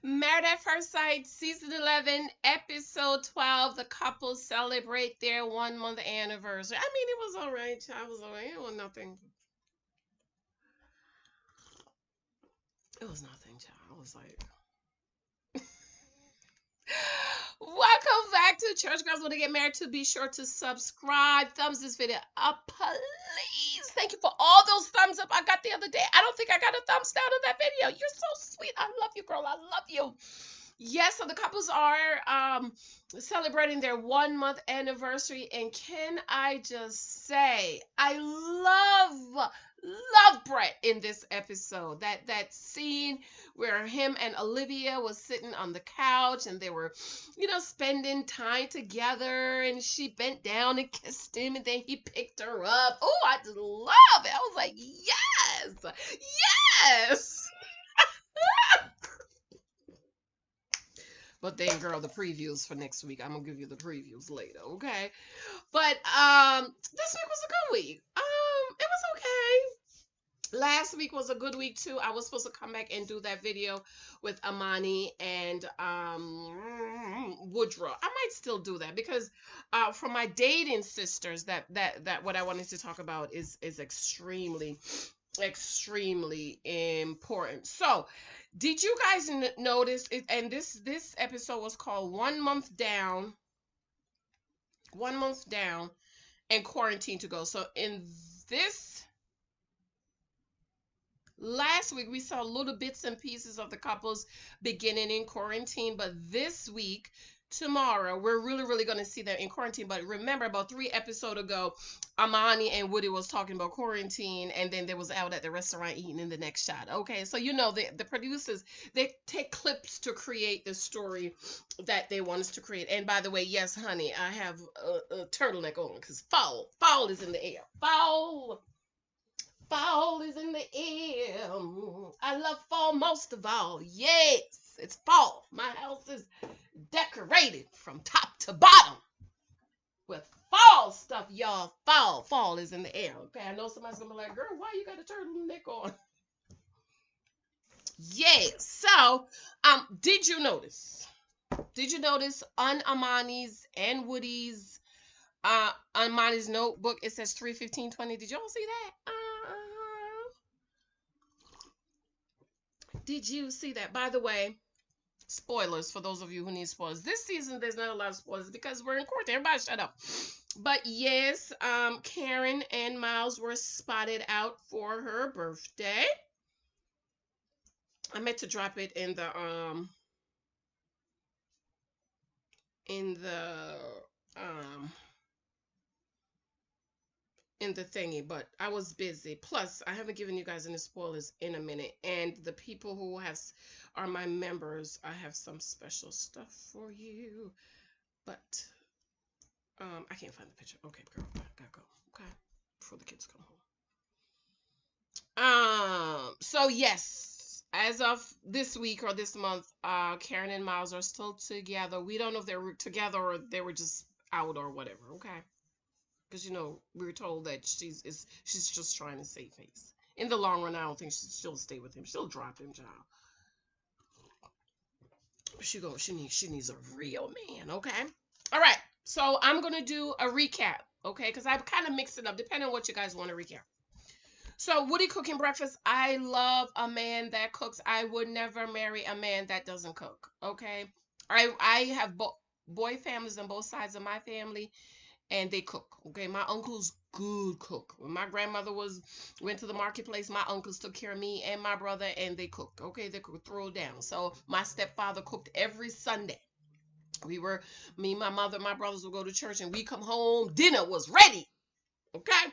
Married at First Sight, season 11, episode 12. The couple celebrate their 1 month anniversary. I mean, it was all right. I was all right. It was nothing. It was nothing, child. I was like, welcome back to Church Girls When They Get Married. To be sure to subscribe, thumbs this video up, please. Thank you for all those thumbs up I got the other day. I don't think I got a thumbs down on that video. You're so sweet. I love you, girl. I love you. Yes, so the couples are celebrating their 1 month anniversary, and can I just say, I love Bret in this episode. That scene where him and Olivia was sitting on the couch and they were, spending time together, and she bent down and kissed him, and then he picked her up. Oh, I just love it. I was like, yes, yes. But then, girl, the previews for next week. I'm gonna give you the previews later, okay? But this week was a good week. It was okay. Last week was a good week too. I was supposed to come back and do that video with Amani and Woodrow. I might still do that because for my dating sisters, that what I wanted to talk about is extremely important. So, did you guys notice it? And this episode was called 1 month down, 1 month down, and quarantine to go. So in this last week, we saw little bits and pieces of the couples beginning in quarantine, but this week, tomorrow, we're really going to see them in quarantine. But remember, about 3 episodes ago, Amani and Woody was talking about quarantine, and then they was out at the restaurant eating in the next shot. Okay, so the producers, they take clips to create the story that they want us to create. And by the way, yes, honey, I have a turtleneck on because fall is in the air. Fall is in the air. I love fall most of all. Yes, it's fall. My house is decorated from top to bottom with fall stuff, y'all. Fall is in the air. Okay, I know somebody's gonna be like, girl, why you got a turtleneck on? Yeah. So, did you notice on Amani's and Woody's Amani's notebook, it says 3/15/20. Did y'all see that? Did you see that? By the way, spoilers for those of you who need spoilers. This season, there's not a lot of spoilers because we're in quarantine. Everybody shut up. But yes, Karen and Miles were spotted out for her birthday. I meant to drop it in the thingy, but I was busy. Plus, I haven't given you guys any spoilers in a minute. And the people who are my members, I have some special stuff for you. But I can't find the picture. Okay, girl, I gotta go. Okay, before the kids come home. So yes, as of this week or this month, Karen and Miles are still together. We don't know if they were together or they were just out or whatever. Okay. Because we were told that she's just trying to save face. In the long run, I don't think she'll stay with him. She'll drop him, child. She needs a real man, okay? All right. So I'm gonna do a recap, okay? Because I've kind of mixed it up depending on what you guys want to recap. So Woody cooking breakfast. I love a man that cooks. I would never marry a man that doesn't cook, okay? I have boy families on both sides of my family. And they cook. Okay, my uncle's good cook. When my grandmother went to the marketplace, my uncles took care of me and my brother, and they cooked. Okay, they could throw down. So my stepfather cooked every Sunday. Me, my mother, my brothers would go to church, and we come home. Dinner was ready. Okay,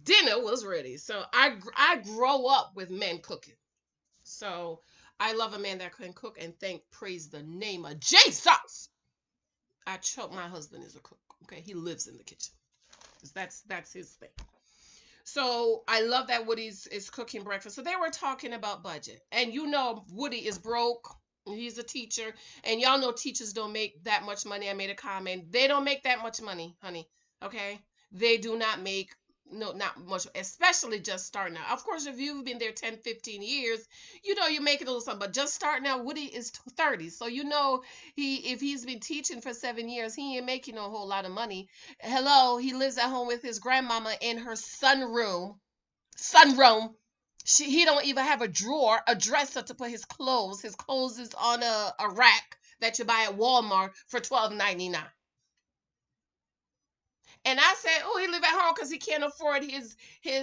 dinner was ready. So I grow up with men cooking. So I love a man that can cook, and praise the name of Jesus. My husband is a cook. Okay, he lives in the kitchen. That's his thing. So I love that Woody is cooking breakfast. So they were talking about budget. And Woody is broke. He's a teacher. And y'all know teachers don't make that much money. I made a comment. They don't make that much money, honey. Okay? They do not make No, not much, especially just starting out. Of course, if you've been there 10, 15 years, you make it a little something. But just starting out, Woody is 30. So if he's been teaching for 7 years, he ain't making a whole lot of money. Hello, he lives at home with his grandmama in her sunroom. Sunroom. He don't even have a drawer, a dresser to put his clothes. His clothes is on a rack that you buy at Walmart for $12.99. And I said, oh, he live at home because he can't afford his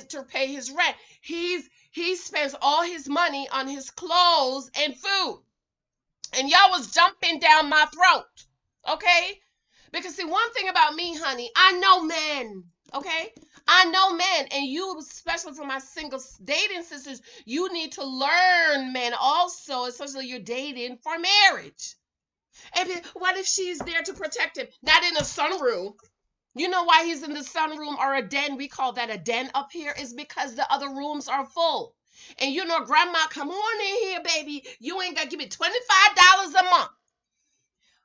to pay his rent. He spends all his money on his clothes and food. And y'all was jumping down my throat. Okay? Because see, one thing about me, honey, I know men. Okay? I know men. And you, especially for my single dating sisters, you need to learn men also, especially you're dating for marriage. And what if she's there to protect him? Not in a sunroom. You know why he's in the sunroom or a den? We call that a den up here, is because the other rooms are full. And grandma, come on in here, baby. You ain't gonna give me $25 a month.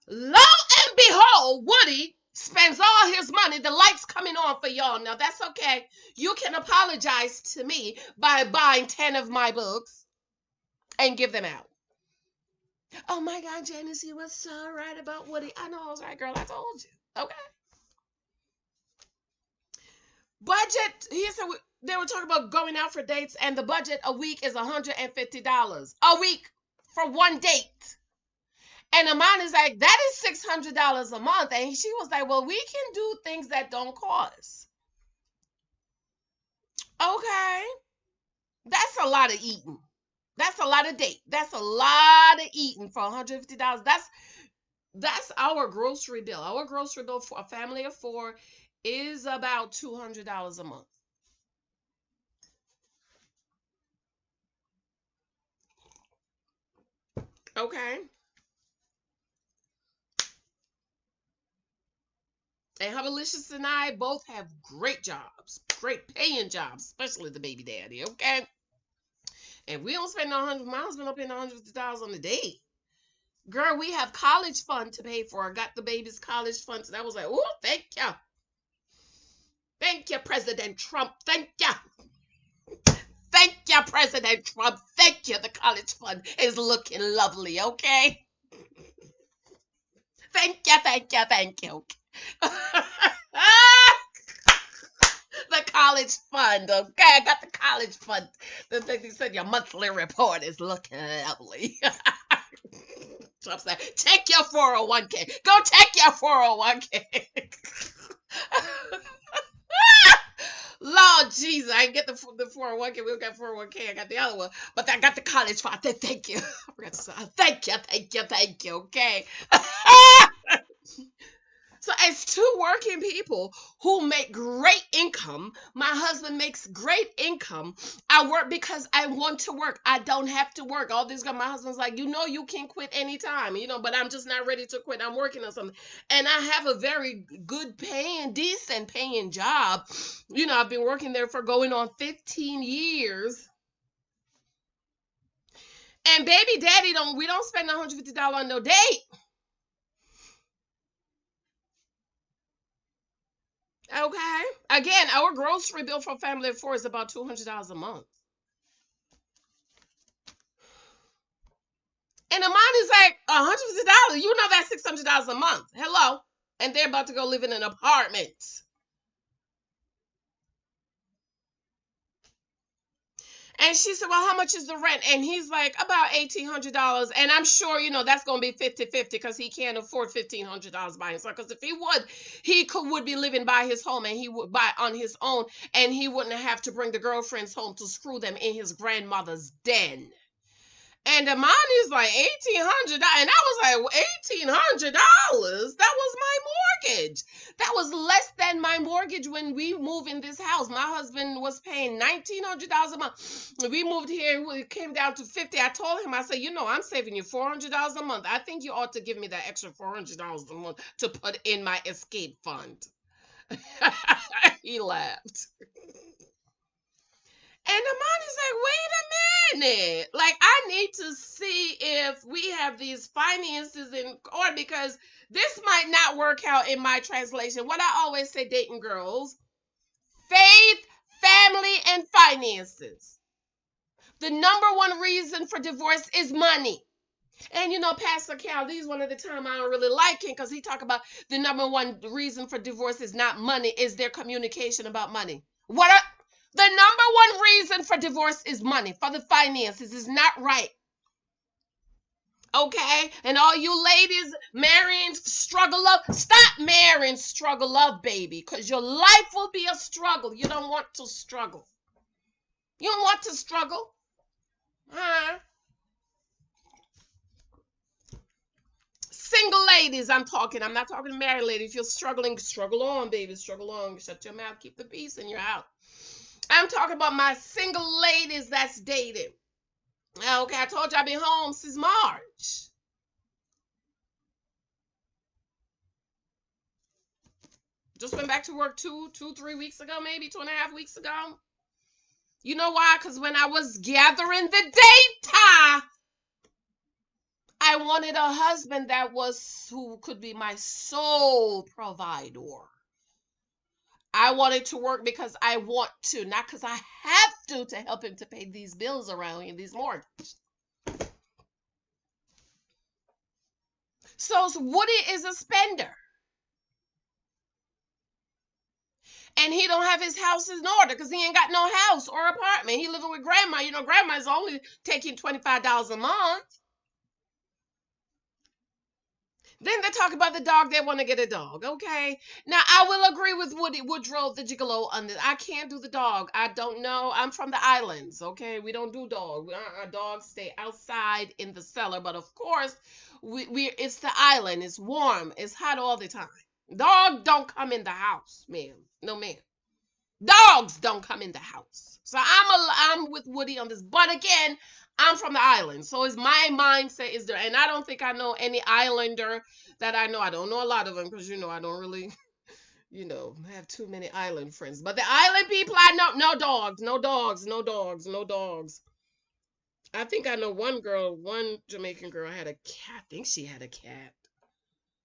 Lo and behold, Woody spends all his money. The lights coming on for y'all. Now that's okay. You can apologize to me by buying 10 of my books and give them out. Oh my God, Janice, you were so right about Woody. I know I was right, girl. I told you. Okay. Budget, he said they were talking about going out for dates, and the budget a week is $150 a week for one date. And Amani's like, that is $600 a month. And she was like, well, we can do things that don't cost. Okay. That's a lot of eating. That's a lot of date. That's a lot of eating for $150. That's our grocery bill. Our grocery bill for a family of 4 is about $200 a month. Okay. And Hubbalicious and I both have great jobs, great paying jobs, especially the baby daddy, okay? And we don't spend my husband don't pay $150 on a date. Girl, we have college fund to pay for. I got the baby's college fund. And I was like, oh, thank you. Thank you, President Trump. Thank you. Thank you, President Trump. Thank you. The college fund is looking lovely, okay? Thank you, thank you, thank you. The college fund, okay? I got the college fund. The thing they said your monthly report is looking lovely. Trump said, take your 401k. Go take your 401k. Lord Jesus, I get the 401k. We don't got 401k. I got the other one, but I got the college fund. Thank you. I forgot to say, thank you. Okay. So as two working people who make great income, my husband makes great income. I work because I want to work. I don't have to work. All this, my husband's like, you can quit anytime, but I'm just not ready to quit. I'm working on something. And I have a very good paying, decent paying job. I've been working there for going on 15 years. And baby daddy, we don't spend $150 on no date. Okay. Again, our grocery bill for family of 4 is about $200 a month. And Amani's like, $150. That's $600 a month. Hello. And they're about to go live in an apartment. And she said, well, how much is the rent? And he's like, about $1,800. And I'm sure, that's going to be 50-50 because he can't afford $1,500 by himself. Because if he would, would be living by his home and he would buy on his own. And he wouldn't have to bring the girlfriends home to screw them in his grandmother's den. And Amani's like, $1,800. And I was like, $1,800? That was my mortgage. That was less than my mortgage when we moved in this house. My husband was paying $1,900 a month. We moved here, it came down to $50. I told him, I said, I'm saving you $400 a month. I think you ought to give me that extra $400 a month to put in my escape fund. He laughed. And Amani's like, wait a minute. Like, I need to see if we have these finances in order because this might not work out in my translation. What I always say, dating girls, faith family and finances. The number one reason for divorce is money. And you know, Pastor Cal, these one of the time I don't really like him because he talk about the number one reason for divorce is not money, is their communication about money. The number one reason for divorce is money, for the finances is not right. Okay, and all you ladies marrying struggle love, stop marrying struggle love, baby, because your life will be a struggle. You don't want to struggle. You don't want to struggle. Single ladies, I'm not talking to married ladies. If you're struggling, struggle on, baby, struggle on. Shut your mouth, keep the peace, and you're out. I'm talking about my single ladies that's dating. Okay, I told you I've been home since March. Just went back to work 3 weeks ago, maybe 2.5 weeks ago. You know why? Because when I was gathering the data, I wanted a husband who could be my sole provider. I wanted to work because I want to, not because I have to help him to pay these bills around here, these mortgages. So Woody is a spender. And he don't have his house in order because he ain't got no house or apartment. He living with grandma. You know, grandma's only taking $25 a month. Then they talk about the dog. They want to get a dog. Okay. Now, I will agree with Woodrow, the gigolo, on this. I can't do the dog. I don't know. I'm from the islands. Okay. We don't do dog. Our dogs stay outside in the cellar. But of course, it's the island. It's warm. It's hot all the time. Dog don't come in the house, ma'am. No, ma'am. Dogs don't come in the house. So I'm with Woody on this. But again, I'm from the island. So is my mindset is there. And I don't think I know any islander that I know. I don't know a lot of them because, you know, I don't really, have too many island friends. But the island people I know, no dogs, no dogs, no dogs, no dogs. I think I know one Jamaican girl had a cat. I think she had a cat.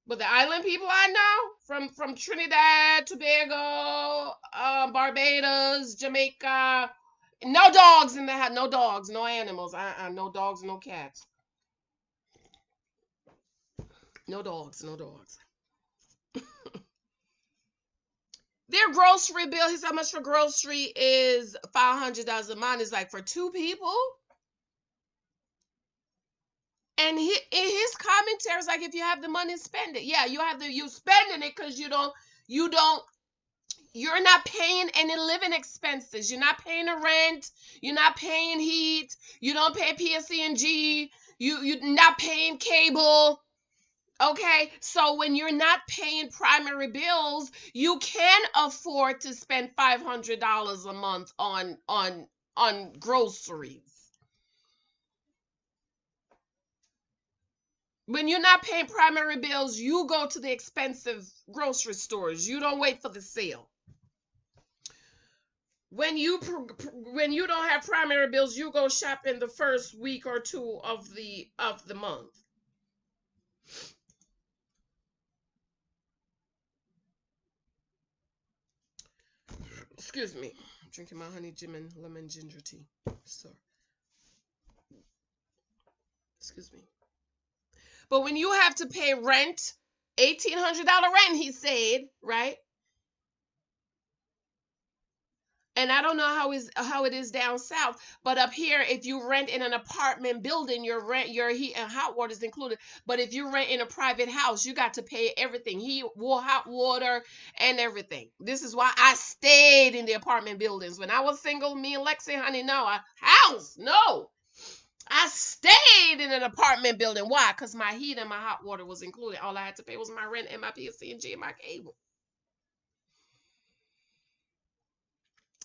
But the island people I know from Trinidad, Tobago, Barbados, Jamaica, no dogs in the house, no dogs, no animals, no dogs, no cats, no dogs, no dogs. Their grocery bill, he said how much for grocery is $500 a month. Is like for two people. And in his commentaries, like, if you have the money, spend it. Yeah, you spending it because you're not paying any living expenses. You're not paying a rent. You're not paying heat. You don't pay PSE&G. You're not paying cable. Okay, so when you're not paying primary bills, you can afford to spend $500 a month on groceries. When you're not paying primary bills, you go to the expensive grocery stores. You don't wait for the sale. When you don't have primary bills, you go shop in the first week or two of the month. Excuse me. I'm drinking my honey gin and lemon ginger tea. Sorry. Excuse me. But when you have to pay rent, $1,800 rent, he said, right? And I don't know how it is down south, but up here, if you rent in an apartment building, your heat and hot water is included. But if you rent in a private house, you got to pay everything, heat, hot water, and everything. This is why I stayed in the apartment buildings. When I was single, me and Lexi, honey, no. House, no. I stayed in an apartment building. Why? Because my heat and my hot water was included. All I had to pay was my rent and my PSE&G and my cable.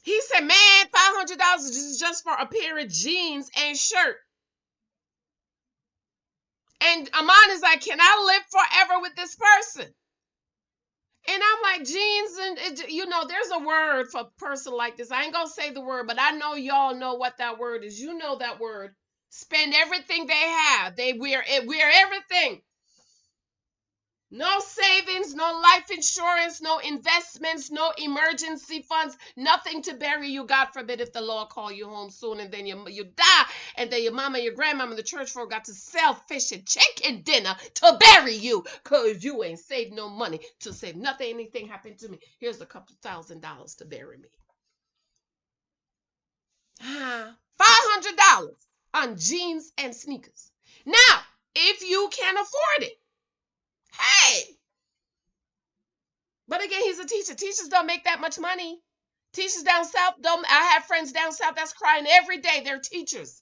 He said, man, $500 is just for a pair of jeans and shirt. And Amon is like, can I live forever with this person? And I'm like, jeans, and there's a word for a person like this. I ain't going to say the word, but I know y'all know what that word is. You know that word. Spend everything they have. They wear everything. No savings, no life insurance, no investments, no emergency funds, nothing to bury you. God forbid if the Lord call you home soon and then you die, and then your mama, your grandmama, and the church folk got to sell fish and chicken dinner to bury you because you ain't saved no money to save nothing. Anything happened to me, here's a couple $1,000 to bury me. $500 on jeans and sneakers. Now, if you can afford it, hey. But again, he's a teacher. Teachers don't make that much money. Teachers down south don't. I have friends down south that's crying every day. They're teachers.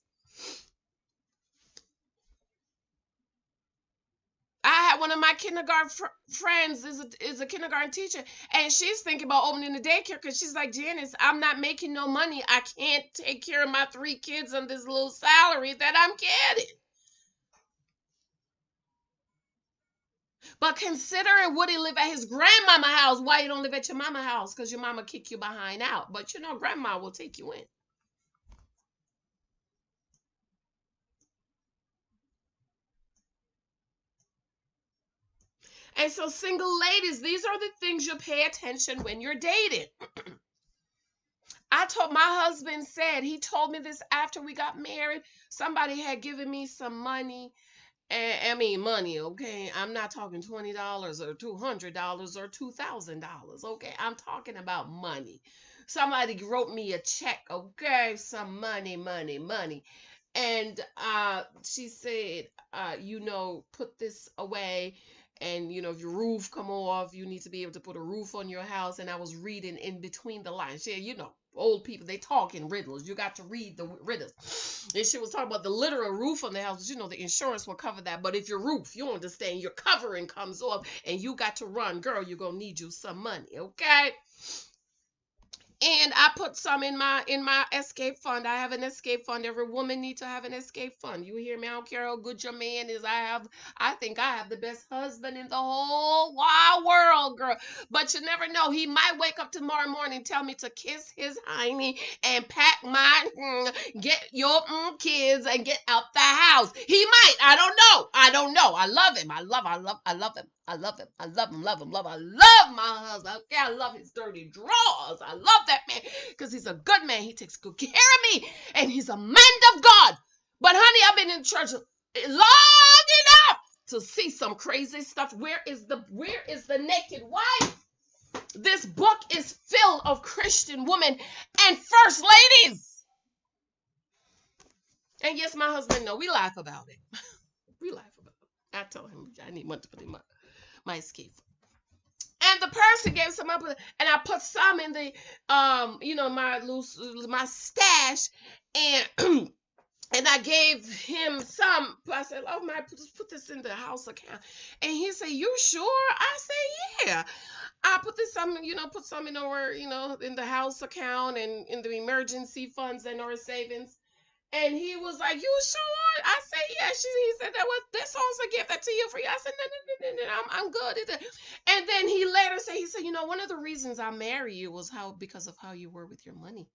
I had one of my kindergarten friends is a kindergarten teacher, and she's thinking about opening a daycare because she's like, Janice, I'm not making no money. I can't take care of my 3 kids on this little salary that I'm getting. But considering would he live at his grandmama house, why you don't live at your mama house? Because your mama kick you behind out. But you know, grandma will take you in. And so, single ladies, these are the things you pay attention when you're dating. I told my husband said, he told me this after we got married. Somebody had given me some money. And I mean money, okay? I'm not talking $20 or $200 or $2,000, okay? I'm talking about money. Somebody wrote me a check, okay? Some money, money, money. And she said, put this away. And if your roof come off, you need to be able to put a roof on your house. And I was reading in between the lines. Yeah, old people, they talk in riddles. You got to read the riddles. And she was talking about the literal roof on the house. The insurance will cover that. But if your roof, you understand, your covering comes off and you got to run, girl, you're going to need you some money, okay? And I put some in my escape fund. I have an escape fund. Every woman needs to have an escape fund. You hear me? I don't care how good your man is. I think I have the best husband in the whole wide world, girl. But you never know. He might wake up tomorrow morning and tell me to kiss his hiney and pack my get your kids and get out the house. He might. I don't know. I love him. I love him. I love him. I love my husband. Okay, I love his dirty drawers. I love that man because he's a good man. He takes good care of me, and he's a man of God. But honey, I've been in church long enough to see some crazy stuff. Where is the naked wife? This book is filled of Christian women and first ladies. And yes, my husband, no, we laugh about it. We laugh about it. I told him I need money to put in my escape. And the person gave some up, and I put some in the my stash, and and I gave him some. I said, oh my, put this in the house account. And he said, you sure? I said, yeah. I put put some in our, in the house account and in the emergency funds and our savings. And he was like, you sure? I said, yeah. He said, this was a gift that to you for you. I said, no, I'm good. And then he later said, one of the reasons I married you was because of how you were with your money.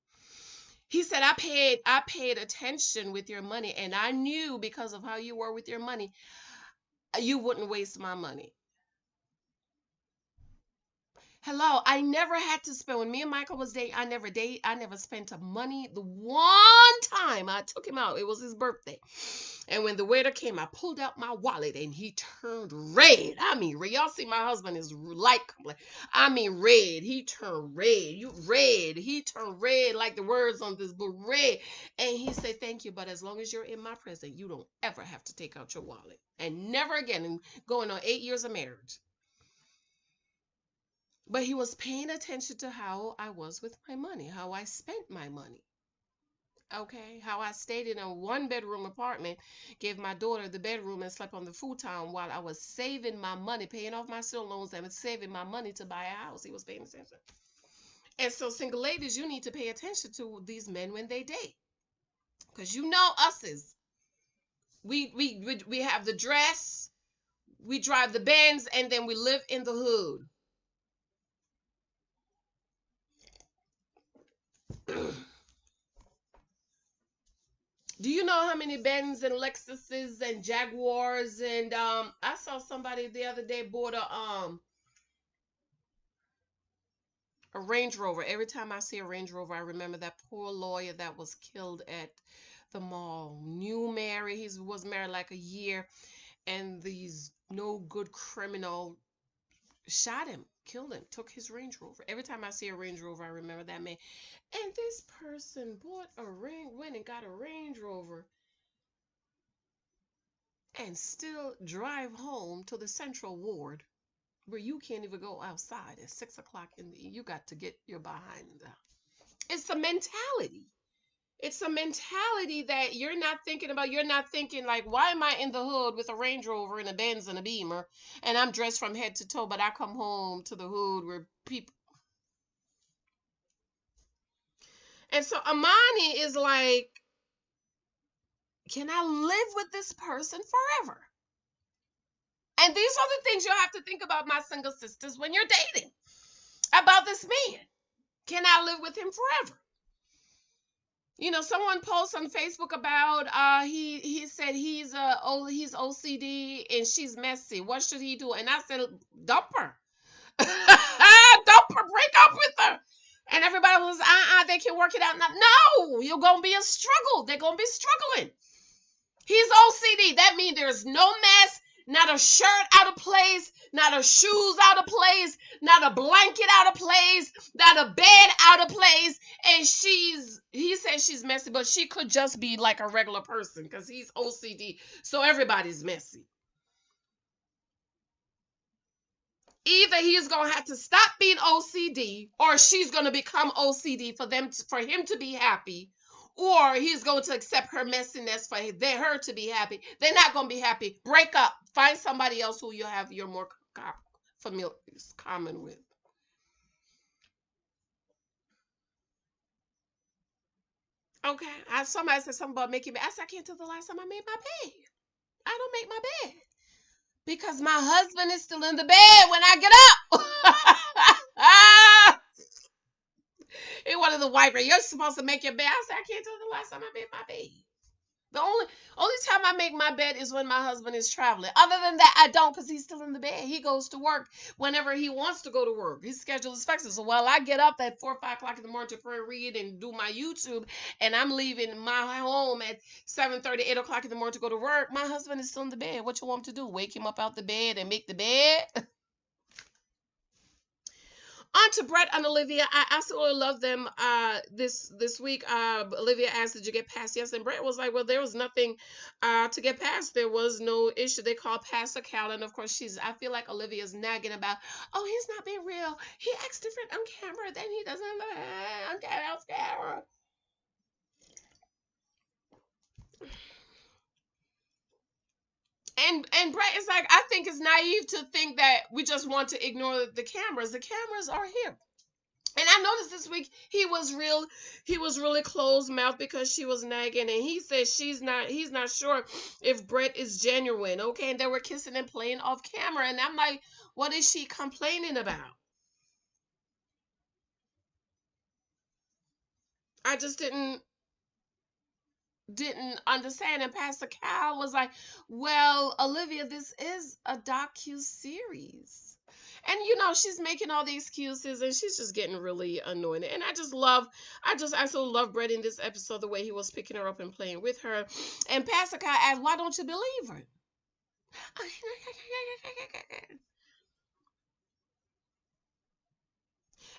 He said, I paid attention with your money, and I knew because of how you were with your money, you wouldn't waste my money. Hello, I never had to spend, when me and Michael was dating, I never spent money. The one time I took him out, it was his birthday. And when the waiter came, I pulled out my wallet and he turned red. I mean, red. Y'all see my husband is light color. I mean, red. He turned red. He turned red like the words on this book, red. And he said, thank you, but as long as you're in my presence, you don't ever have to take out your wallet. And never again. And going on 8 years of marriage. But he was paying attention to how I was with my money, how I spent my money. Okay, how I stayed in a 1-bedroom apartment, gave my daughter the bedroom and slept on the futon while I was saving my money, paying off my student loans and saving my money to buy a house. He was paying attention. And so, single ladies, you need to pay attention to these men when they date. Because us we have the dress, we drive the Benz, and then we live in the hood. Do you know how many Benz and Lexuses and Jaguars and I saw somebody the other day bought a Range Rover. Every time I see a Range Rover, I remember that poor lawyer that was killed at the mall. New married, he was married like a year, and these no good criminal shot him, killed him, took his Range Rover. Every time I see a Range Rover, I remember that man. And this person went and got a Range Rover and still drive home to the Central Ward where you can't even go outside at 6 o'clock in the evening. You got to get your behind down. It's a mentality. It's a mentality that you're not thinking about. You're not thinking like, why am I in the hood with a Range Rover and a Benz and a Beamer, and I'm dressed from head to toe, but I come home to the hood where people. And so Amani is like, can I live with this person forever? And these are the things you'll have to think about, my single sisters, when you're dating about this man. Can I live with him forever? You know, someone posts on Facebook about he said he's OCD and she's messy. What should he do? And I said, dump her. Dump her, break up with her. And everybody was, they can work it out. No, you're gonna be a struggle. They're gonna be struggling. He's OCD. That means there's no mess, not a shirt out of place, not a shoes out of place, not a blanket out of place, not a bed out of place. And he says she's messy, but she could just be like a regular person because he's OCD. So everybody's messy. Either he's going to have to stop being OCD or she's going to become OCD for him to be happy, or he's going to accept her messiness for her to be happy. They're not going to be happy. Break up. Find somebody else who you're more familiar, common with. Okay. Somebody said something about making bed. I said, I can't tell the last time I made my bed. I don't make my bed because my husband is still in the bed when I get up. He wanted the wiper. You're supposed to make your bed. I said, I can't tell the last time I made my bed. The only time I make my bed is when my husband is traveling. Other than that, I don't, because he's still in the bed. He goes to work whenever he wants to go to work. His schedule is flexible. So while I get up at 4 or 5 o'clock in the morning to pray, read, and do my YouTube, and I'm leaving my home at 7:30, 8 o'clock in the morning to go to work, my husband is still in the bed. What you want him to do? Wake him up out the bed and make the bed? On to Bret and Olivia. I absolutely love them this week. Olivia asked, did you get past? Yes. And Bret was like, well, there was nothing to get past. There was no issue. They called Pastor Cal. And of course, I feel like Olivia's nagging about, oh, he's not being real. He acts different on camera than he does on camera. And Bret is like, I think it's naive to think that we just want to ignore the cameras. The cameras are here. And I noticed this week he was really closed mouth because she was nagging, and he said he's not sure if Bret is genuine. Okay, and they were kissing and playing off camera, and I'm like, what is she complaining about? I just didn't understand. And Pastor Cal was like, well, Olivia, this is a docu-series. And she's making all the excuses, and she's just getting really annoying. And I so love Bret in this episode, the way he was picking her up and playing with her. And Pastor Cal asked, why don't you believe her?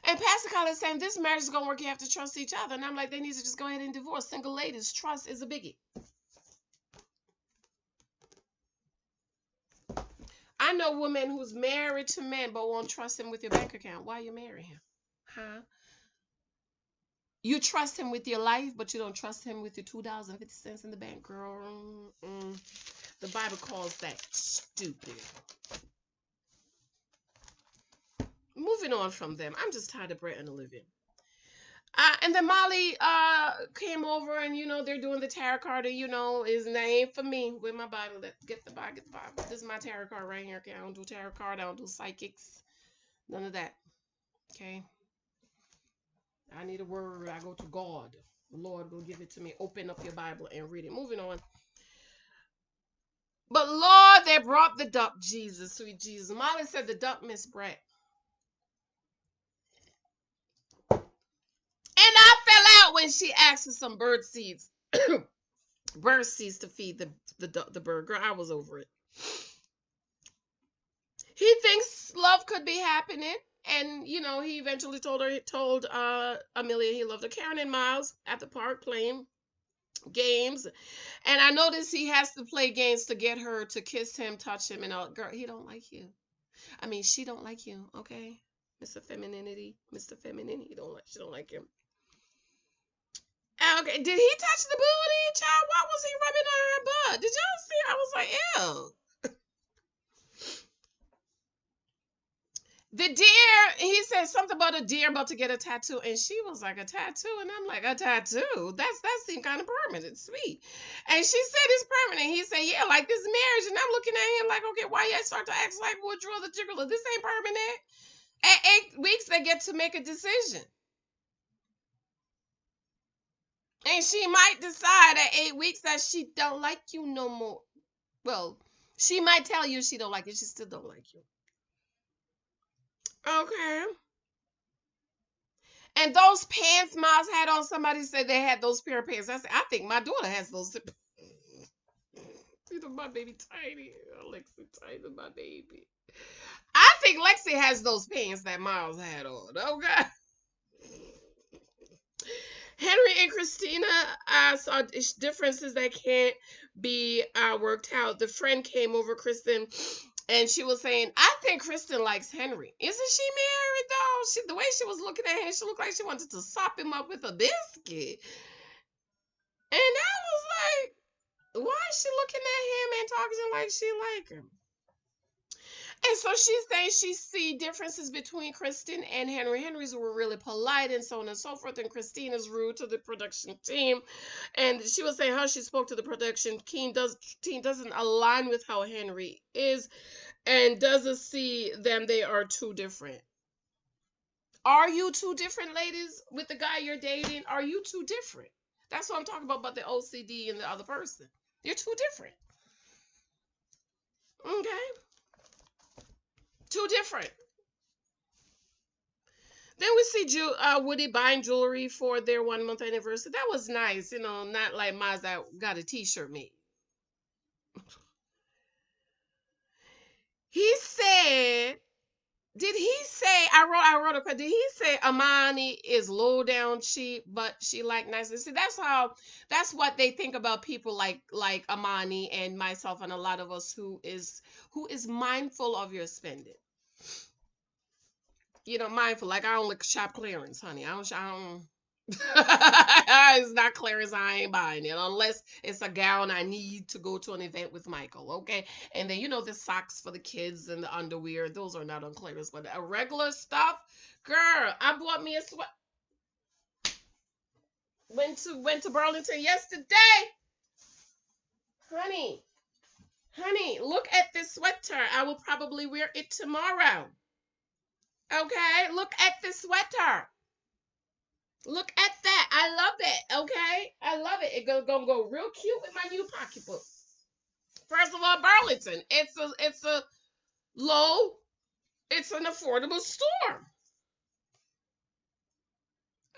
And Pastor Cal is saying, this marriage is going to work. You have to trust each other. And I'm like, they need to just go ahead and divorce. Single ladies, trust is a biggie. I know women who's married to men but won't trust him with your bank account. Why you marry him? Huh? You trust him with your life, but you don't trust him with your $2.50 in the bank, girl. The Bible calls that stupid. Moving on from them. I'm just tired of Bret and Olivia. And then Molly came over, and they're doing the tarot card, and is name for me with my Bible. Let's get the Bible. This is my tarot card right here. Okay, I don't do tarot card. I don't do psychics. None of that. Okay. I need a word. I go to God. Lord will give it to me. Open up your Bible and read it. Moving on. But Lord, they brought the duck, Jesus, sweet Jesus. Molly said the duck Miss Bret. And I fell out when she asked for some bird seeds. Bird seeds to feed the bird. Girl, I was over it. He thinks love could be happening. And he eventually told Amelia he loved her. Karen and Miles at the park playing games. And I noticed he has to play games to get her to kiss him, touch him, and all. Girl, he don't like you. I mean, she don't like you, okay? Mr. Femininity, Mr. Feminine, she don't like him. Okay, did he touch the booty, child? Why was he rubbing on her butt? Did y'all see? I was like, ew. The deer, he said something about a deer about to get a tattoo, and she was like, a tattoo? And I'm like, a tattoo? That seemed kind of permanent, sweet. And she said it's permanent. He said, yeah, like this marriage. And I'm looking at him like, okay, why you start to act like Woodrow the Jiggler? This ain't permanent. At 8 weeks, they get to make a decision. And she might decide at 8 weeks that she don't like you no more. Well, she might tell you she don't like you. She still don't like you. Okay. And those pants Miles had on, somebody said they had those pair of pants. I said, I think my daughter has those. My baby tiny. Lexi tiny, my baby. I think Lexi has those pants that Miles had on. Okay. Henry and Christina saw differences that can't be worked out. The friend came over, Kristen, and she was saying, I think Kristen likes Henry. Isn't she married, though? The way she was looking at him, she looked like she wanted to sop him up with a biscuit. And I was like, why is she looking at him and talking like she like him? And so she's saying she see differences between Kristen and Henry. Henry's were really polite and so on and so forth, and Christina's rude to the production team. And she was saying how she spoke to the production team doesn't align with how Henry is, and doesn't see them. They are too different. Are you two different, ladies, with the guy you're dating? Are you two different? That's what I'm talking about the OCD and the other person. You're too different. Okay. Too different. Then we see Woody buying jewelry for their 1 month anniversary. That was nice, not like Miles that got a t-shirt made. He said, did he say, I wrote a, did he say Amani is low down cheap, but she like nice? See, that's what they think about people like Amani and myself and a lot of us who is mindful of your spending. Mindful. Like I don't shop clearance, honey. I don't. It's not clearance. I ain't buying it unless it's a gown I need to go to an event with Michael. Okay, and then the socks for the kids and the underwear. Those are not on clearance, but a regular stuff, girl. I bought me a sweat. Went to Burlington yesterday, honey. Look at this sweater. I will probably wear it tomorrow. Okay, look at this sweater. Look at that. I love it. Okay, I love it. It's gonna go real cute with my new pocketbook. First of all, Burlington. It's a low. It's an affordable store.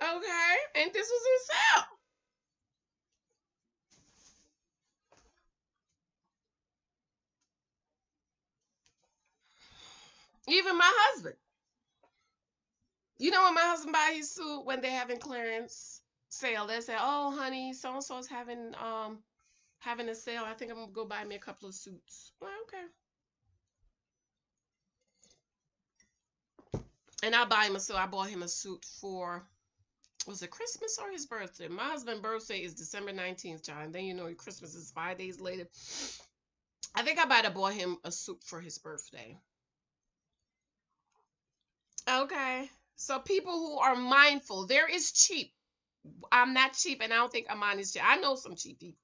Okay, and this was in sale. Even my husband. When my husband buy his suit when they're having clearance sale, they say, "Oh, honey, so and so's having a sale. I think I'm gonna go buy me a couple of suits." Well, okay. And I buy him a suit. I bought him a suit for, was it Christmas or his birthday? My husband's birthday is December 19th, child. And then Christmas is 5 days later. I think I might have bought him a suit for his birthday. Okay. So people who are mindful, there is cheap. I'm not cheap, and I don't think Amani's cheap. I know some cheap people.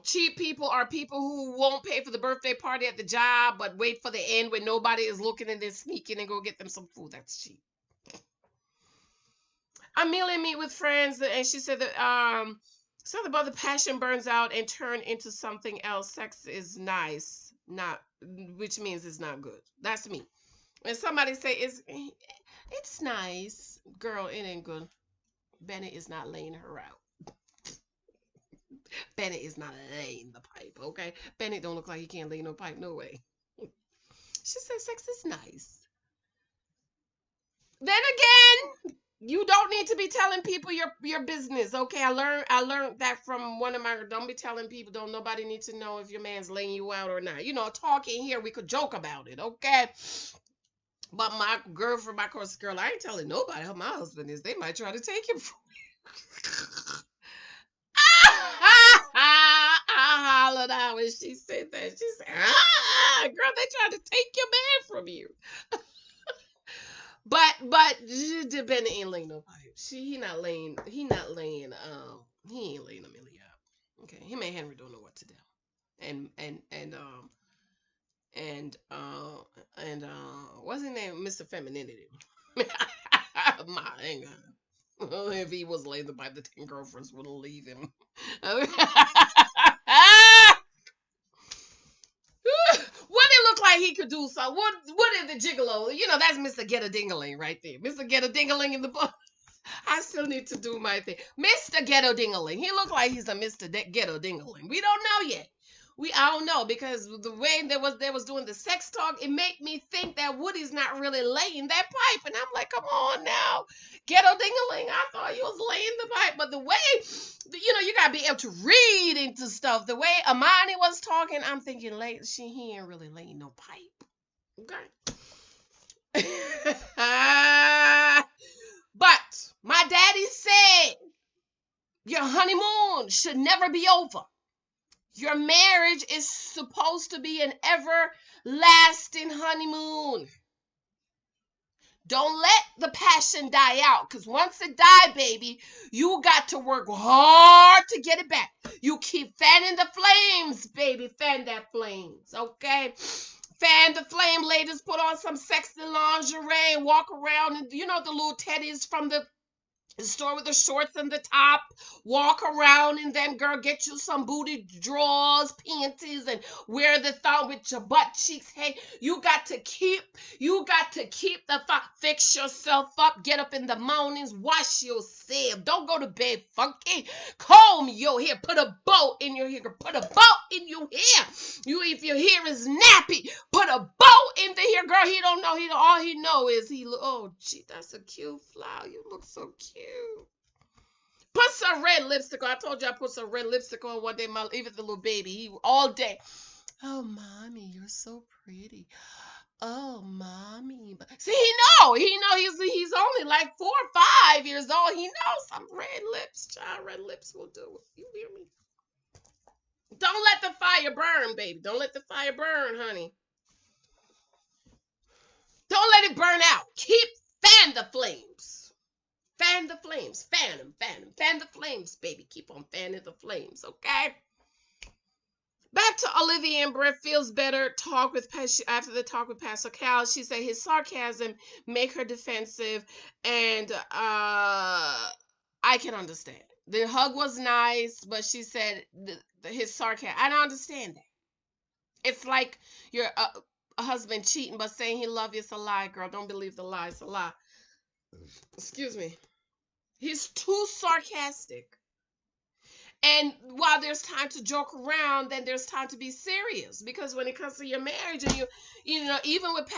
Cheap people are people who won't pay for the birthday party at the job, but wait for the end when nobody is looking and then sneak in and go get them some food. That's cheap. Amelia meet with friends, and she said that something about the passion burns out and turn into something else. Sex is nice, not which means it's not good. That's me. When somebody say it's nice, girl, it ain't good. Bennett is not laying her out. Bennett is not laying the pipe, okay? Bennett don't look like he can't lay no pipe, no way. She said sex is nice. Then again, you don't need to be telling people your business, okay? I learned that from one of my. Don't be telling people. Don't nobody need to know if your man's laying you out or not. You know, talking here we could joke about it, okay? But my girlfriend, my course girl, I ain't telling nobody who my husband is. They might try to take him from me. I hollered out when she said that. She said, girl, they tried to take your man from you. But Benny ain't laying no pipe. He ain't laying Amelia out. Okay. Him and Henry don't know what to do. And what's his name? Mr. Femininity. My hang on. If he was laying the pipe, the 10 girlfriends wouldn't leave him. What it look like he could do so? What is the gigolo? You know, that's Mr. Get a Dingaling right there. Mr. Get a Dingaling in the book. I still need to do my thing. Mr. Ghetto Dingaling. He looked like he's a Mr. Ghetto Dingaling. We don't know yet. I don't know, because the way they was doing the sex talk, it made me think that Woody's not really laying that pipe. And I'm like, come on now. Ghetto Dingaling. I thought you was laying the pipe. But the way, you got to be able to read into stuff. The way Amani was talking, I'm thinking, he ain't really laying no pipe. Okay. But my daddy said your honeymoon should never be over. Your marriage is supposed to be an everlasting honeymoon. Don't let the passion die out, because once it die, baby, you got to work hard to get it back. You keep fanning the flames, baby. Fan that flames, okay? Fan the flame, ladies. Put on some sexy lingerie and walk around. And the little teddies from the store with the shorts and the top. Walk around and then, girl, get you some booty drawers, panties, and wear the thong with your butt cheeks. Hey, you got to keep the thought. Fix yourself up. Get up in the mornings. Wash yourself. Don't go to bed funky. Comb your hair. Put a bow in your hair. Put a bow in your hair. If your hair is nappy, put a bow in the hair. Girl, he don't know. All he know is oh, gee, that's a cute flower. You look so cute. Put some red lipstick on. I told you I put some red lipstick on one day. Even the little baby, he all day. Oh, mommy, you're so pretty. Oh, mommy. See, he know he's only like 4 or 5 years old. He knows some red lips, child. Red lips will do it. You hear me? Don't let the fire burn, baby. Don't let the fire burn, honey. Don't let it burn out. Fan the flames. Fan the flames. Fan them. Fan the flames, baby. Keep on fanning the flames, okay? Back to Olivia and Bret feels better after the talk with Pastor Cal. She said his sarcasm make her defensive, and I can understand. The hug was nice, but she said his sarcasm. I don't understand that. It's like your husband cheating, but saying he loves you. It's a lie, girl. Don't believe the lie. It's a lie. Excuse me. He's too sarcastic. And while there's time to joke around, then there's time to be serious. Because when it comes to your marriage, and even with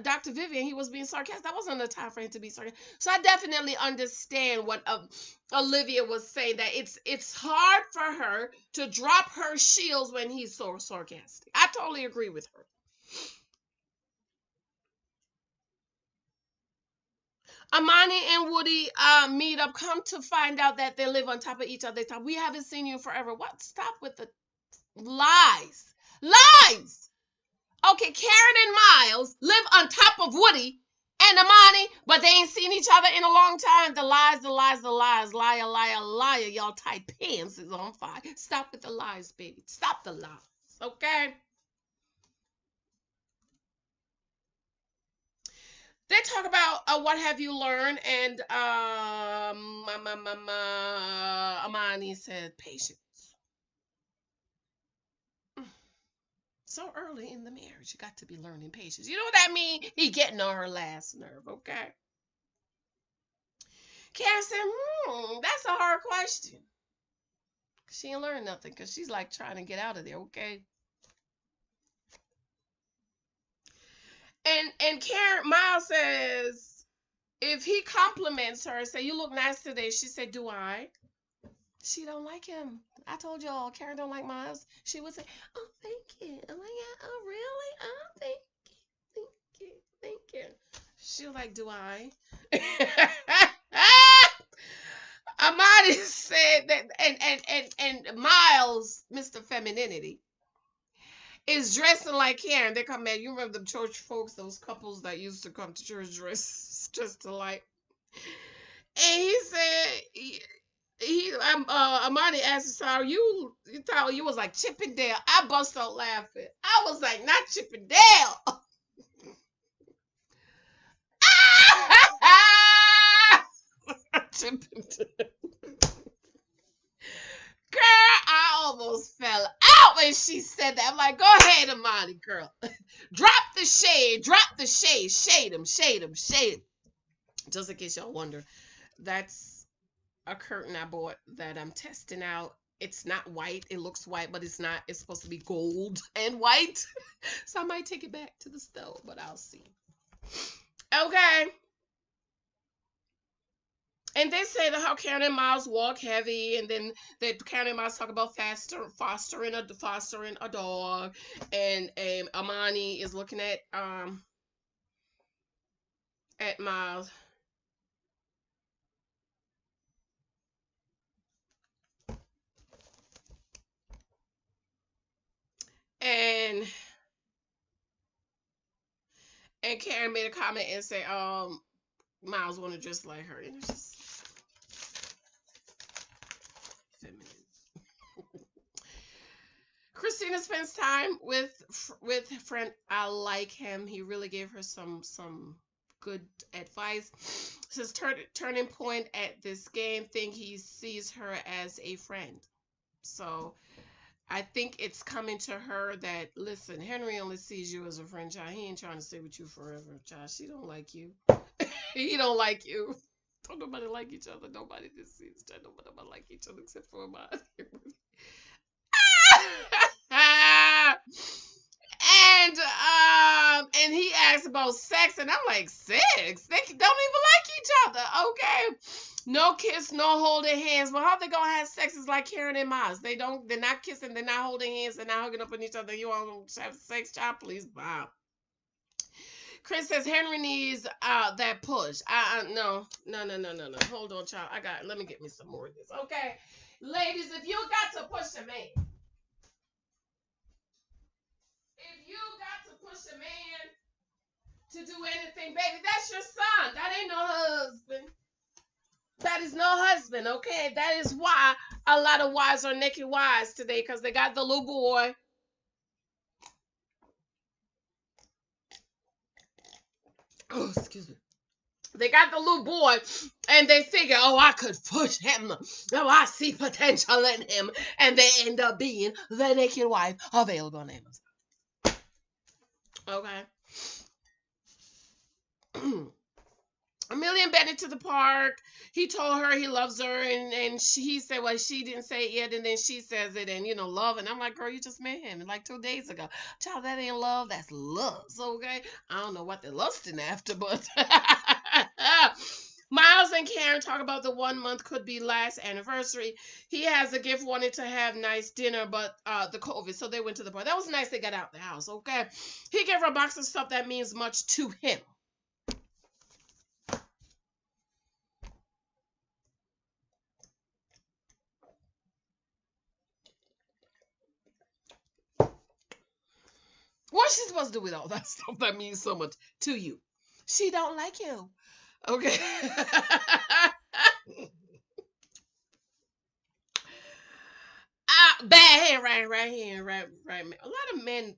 Dr. Vivian, he was being sarcastic. That wasn't the time for him to be sarcastic. So I definitely understand what Olivia was saying, that it's hard for her to drop her shields when he's so sarcastic. I totally agree with her. Amani and Woody meet up. Come to find out that they live on top of each other. We haven't seen you forever. What? Stop with the lies. Lies! Okay, Karen and Miles live on top of Woody and Amani, but they ain't seen each other in a long time. The lies. Liar, liar, liar. Y'all tight pants is on fire. Stop with the lies, baby. Stop the lies, okay? They talk about what have you learned, and Amani said patience. So early in the marriage, you got to be learning patience. You know what that mean? He getting on her last nerve, okay? Karen said, that's a hard question. She ain't learned nothing because she's like trying to get out of there, okay? And Karen Miles says, if he compliments her, say you look nice today, she said, do I? She don't like him. I told y'all, Karen don't like Miles. She would say, oh, thank you. Oh my God, oh really? Oh, thank you, thank you, thank you. She was like, do I? Amani said that, and Miles, Mr. Femininity, is dressing like Karen. They come at you. Remember the church folks, those couples that used to come to church dressed alike. And he said, Amani asked us how you thought you was like Chippendale. I bust out laughing. I was like, not Chippendale. Chippendale. Girl, I almost fell out when she said that. I'm like, go ahead, Amani, girl. Drop the shade, shade him, shade him, shade him. Just in case y'all wonder, that's a curtain I bought that I'm testing out. It's not white. It looks white, but it's not. It's supposed to be gold and white. So I might take it back to the stove, but I'll see. Okay. And they say that how Karen and Miles walk heavy, and then Karen and Miles talk about fostering a dog, and Amani is looking at Miles. And Karen made a comment and say, Miles want to dress like her. And it's just feminine. Christina spends time with friend. I like him. He really gave her some good advice. Says turning point at this game. Think he sees her as a friend. So I think it's coming to her that, listen, Henry only sees you as a friend, child. He ain't trying to stay with you forever, child. She don't like you. He don't like you. Don't nobody like each other. Nobody just sees each other. Nobody like each other except for mine. And he asked about sex, and I'm like, sex? They don't even like each other. Okay. No kiss, no holding hands. But how they gonna have sex is like Karen and Miles. They're not kissing, they're not holding hands, they're not hugging up on each other. You want to have sex, child? Please, Bob. Chris says Henry needs that push. No. Hold on, child. Let me get me some more of this. Okay. Ladies, if you got to push a man, if you got to push a man to do anything, baby, that's your son. That ain't no husband. That is no husband, okay? That is why a lot of wives are naked wives today, because they got the little boy. Oh, excuse me. They got the little boy, and they figure, oh, I could push him. Oh, I see potential in him. And they end up being the naked wife available on Amazon. Okay. Amelia and Bennett to the park. He told her he loves her, and he said, well, she didn't say it yet, and then she says it, and love. And I'm like, girl, you just met him like 2 days ago. Child, that ain't love, that's lust, okay? I don't know what they're lusting after, but Miles and Karen talk about the 1 month could be last anniversary. He has a gift, wanted to have nice dinner, but the COVID, so they went to the bar. That was nice they got out the house, okay? He gave her a box of stuff that means much to him. What's she supposed to do with all that stuff that means so much to you? She don't like you. Okay. Bad handwriting right here, right. A lot of men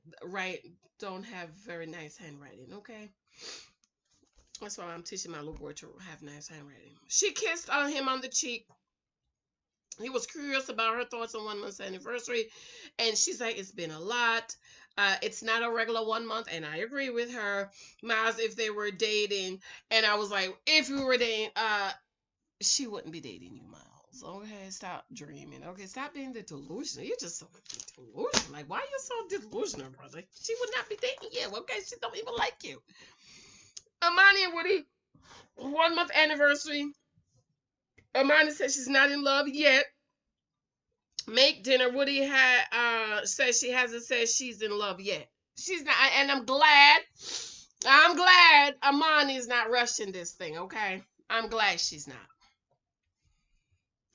don't have very nice handwriting, okay? That's why I'm teaching my little boy to have nice handwriting. She kissed on him on the cheek. He was curious about her thoughts on 1 month's anniversary, and she's like, it's been a lot. It's not a regular 1 month, and I agree with her. Miles, if they were dating, and I was like, if we were dating, she wouldn't be dating you, Miles. Okay, stop dreaming. Okay, stop being the delusional. You're just so delusional. Like, why are you so delusional, brother? She would not be dating you. Okay, she don't even like you. Amani and Woody, 1 month anniversary. Amani said she's not in love yet. Make dinner. Woody had says she hasn't said she's in love yet. She's not, and I'm glad. I'm glad Amani is not rushing this thing. Okay, I'm glad she's not.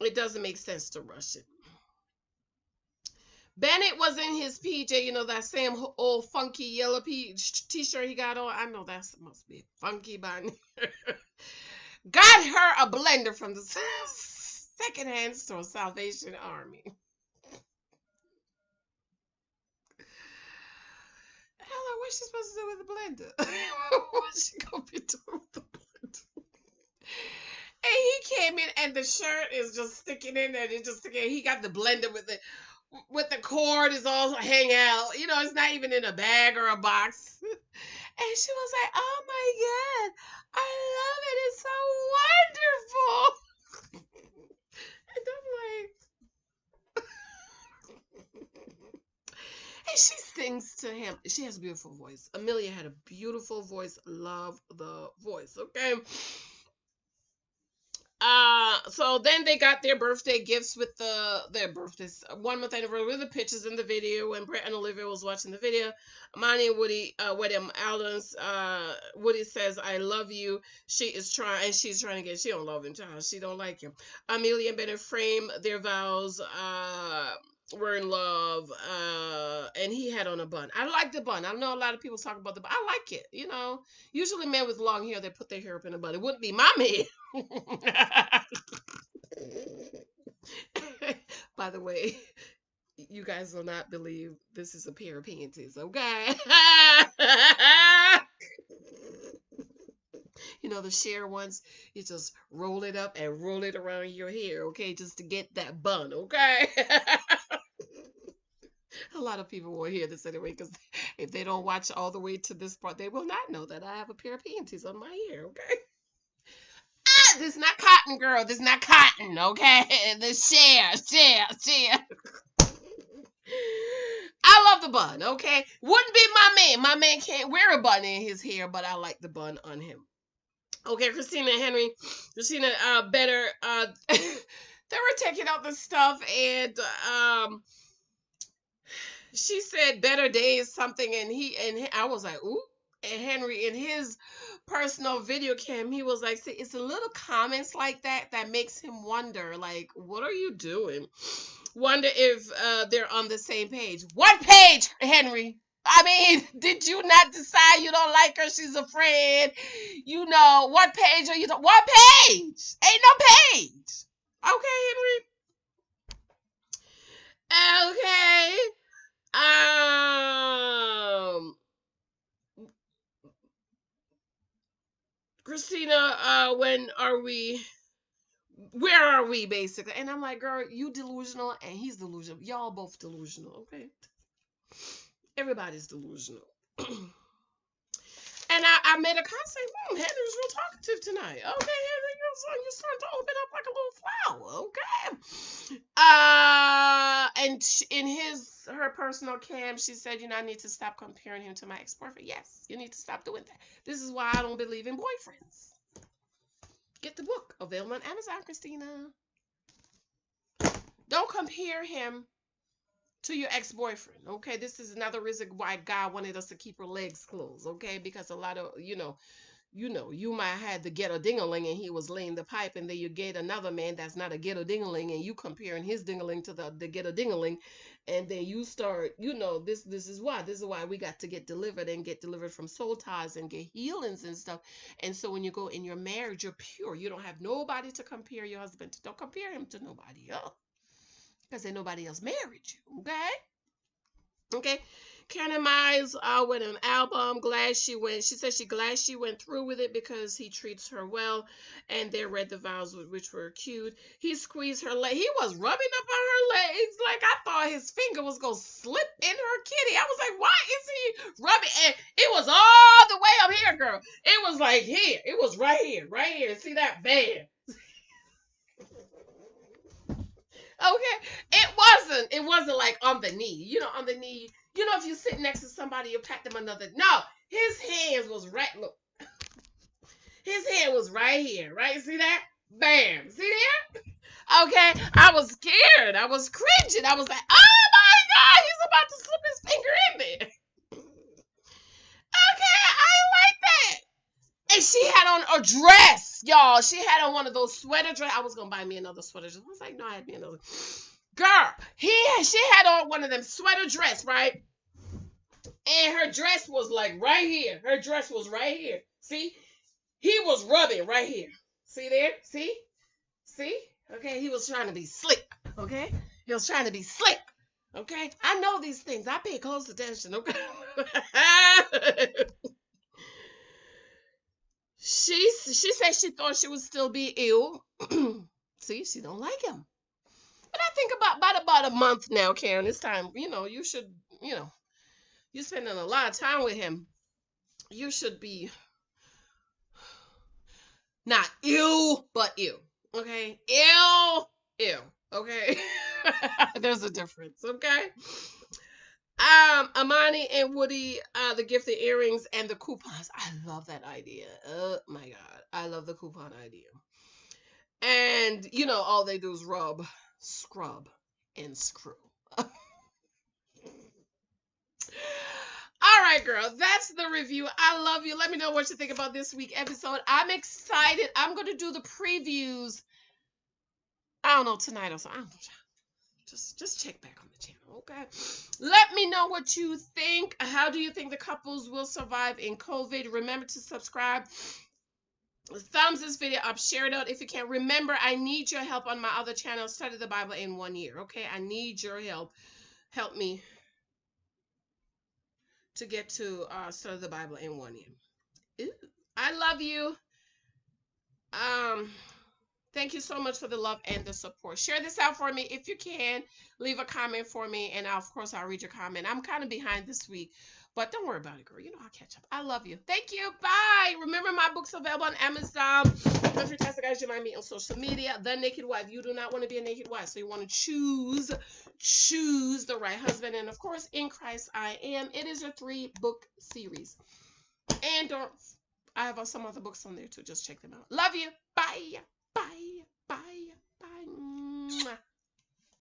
It doesn't make sense to rush it. Bennett was in his PJ, you know, that same old funky yellow t-shirt he got on. I know that must be funky by got her a blender from the secondhand store, Salvation Army. Hello, what's she supposed to do with the blender? What's she gonna be doing with the blender? And he came in and the shirt is just sticking in there. It's just sticking. He got the blender with the cord is all hang out. You know, it's not even in a bag or a box. And she was like, oh my God, I love it. It's so wonderful. And I'm like, and she sings to him. She has a beautiful voice. Amelia had a beautiful voice. Love the voice. Okay. So then they got their birthday gifts with their birthdays, 1 month anniversary with the pictures in the video. When Bret and Olivia was watching the video, Amani and Woody, William Allen's, Woody says, "I love you." She's trying to get. She don't love him, child. She don't like him. Amelia and Bennett frame their vows. Were in love, and he had on a bun. I like the bun. I know a lot of people talk about the bun. I like it. You know, usually men with long hair, they put their hair up in a bun. It wouldn't be my man. By the way, you guys will not believe this is a pair of panties, okay? You know, the sheer ones, you just roll it up and roll it around your hair, okay? Just to get that bun, okay? A lot of people will hear this anyway, because if they don't watch all the way to this part, they will not know that I have a pair of panties on my hair, okay? This is not cotton, girl. This is not cotton, okay? This share. I love the bun, okay? Wouldn't be my man. My man can't wear a bun in his hair, but I like the bun on him. Okay, Christina and Henry. Christina, better, they were taking out the stuff, and, she said better days something, and I was like, ooh. And Henry, in his personal video cam, he was like, see, it's a little comments like that makes him wonder, like, what are you doing? Wonder if they're on the same page. What page, Henry? I mean, did you not decide you don't like her? She's a friend. You know, what page are you? What page? Ain't no page. Okay, Henry. Okay. Christina, where are we basically? And I'm like, girl, you delusional and he's delusional. Y'all both delusional, okay? Everybody's delusional. And I made a comment saying, Henry's real talkative tonight. Okay, Henry, you're starting to open up like a little flower, okay? And in her personal cam, she said, I need to stop comparing him to my ex-boyfriend. Yes, you need to stop doing that. This is why I don't believe in boyfriends. Get the book, available on Amazon, Christina. Don't compare him to your ex-boyfriend, okay? This is another reason why God wanted us to keep our legs closed, okay? Because a lot of, you might have the ghetto ding-a-ling and he was laying the pipe, and then you get another man that's not a ghetto ding-a-ling, and you comparing his ding-a-ling to the ghetto ding-a-ling, and then you start, this is why we got to get delivered from soul ties and get healings and stuff. And so when you go in your marriage, you're pure. You don't have nobody to compare your husband to. Don't compare him to nobody else. Because then nobody else married you, okay? Okay? Karen Miles with an album. Glad she went. She said she glad she went through with it because he treats her well, and they read the vows which were cute. He squeezed her leg. He was rubbing up on her legs like I thought his finger was gonna slip in her kitty. I was like, why is he rubbing? And it was all the way up here, girl. It was like here. It was right here, right here. See that band? Okay, it wasn't like on the knee. You know, on the knee. You know, if you sit next to somebody, you pat them another. No, his hands was right. Look, his hand was right here. Right, see that? Bam. See there? Okay, I was scared. I was cringing. I was like, oh my God, he's about to slip his finger in there. Okay, I like that. And she had on a dress, y'all. She had on one of those sweater dress. I was gonna buy me another sweater dress. I was like, no, I had me another. Girl, she had on one of them sweater dress, right? And her dress was like right here. Her dress was right here. See? He was rubbing right here. See there? See? See? Okay, he was trying to be slick. Okay? He was trying to be slick. Okay? I know these things. I pay close attention. Okay? She said she thought she would still be ill. See, she don't like him. But I think about a month now, Karen. It's time, you should, you're spending a lot of time with him. You should be not ill, but ill. Okay? Ill. Okay? There's a difference, okay? Amani and Woody, the gifted earrings and the coupons. I love that idea. Oh my God. I love the coupon idea. And, all they do is rub, scrub, and screw. All right, girl. That's the review. I love you. Let me know what you think about this week's episode. I'm excited. I'm going to do the previews. I don't know, tonight or something. I don't know. Just check back on the channel, okay? Let me know what you think. How do you think the couples will survive in COVID? Remember to subscribe. Thumbs this video up, share it out if you can. Remember, I need your help on my other channel, Study the Bible in 1 year, okay? I need your help. Help me to get to Study the Bible in 1 year. Ooh, I love you. Thank you so much for the love and the support. Share this out for me if you can. Leave a comment for me, and of course, I'll read your comment. I'm kind of behind this week, but don't worry about it, girl. I'll catch up. I love you. Thank you. Bye. Remember, my book's available on Amazon. Don't forget, guys, you mind me on social media. The Naked Wife. You do not want to be a naked wife, so you want to choose the right husband. And, of course, In Christ I Am. It is a 3-book series. And I have some other books on there, too. Just check them out. Love you. Bye. Bye. Bye. Bye. Mwah.